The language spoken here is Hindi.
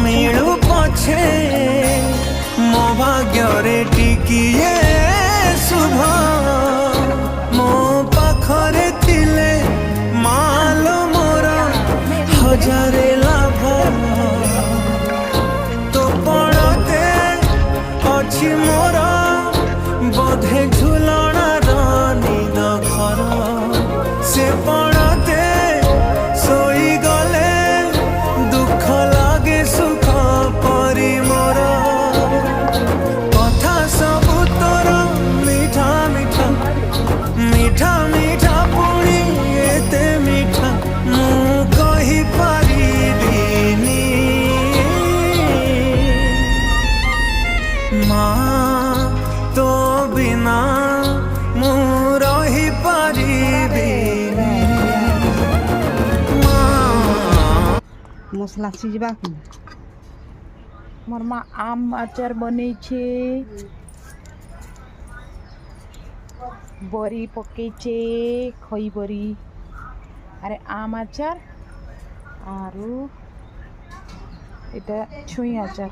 मिलू पछे मो भाग्य टिकिए शुभ मो पाखरे थिले मालो मोर हजारे लाभ तो पड़ते अच्छी मोर बोधे झुलणार निद घर से पड़ते सोई गले दुख लागे सुख परी मोर कथा सबु तोर मीठा मीठा मीठा मीठा पुणी एते मीठा मु कहि पारिबिनी माँ तो बिना मु रही पारिबिनी मसला सिझबा मोर माँ आम आचार बने छे बरी पकेचे खई बरी अरे आम आचार आरु এটা छुई आचार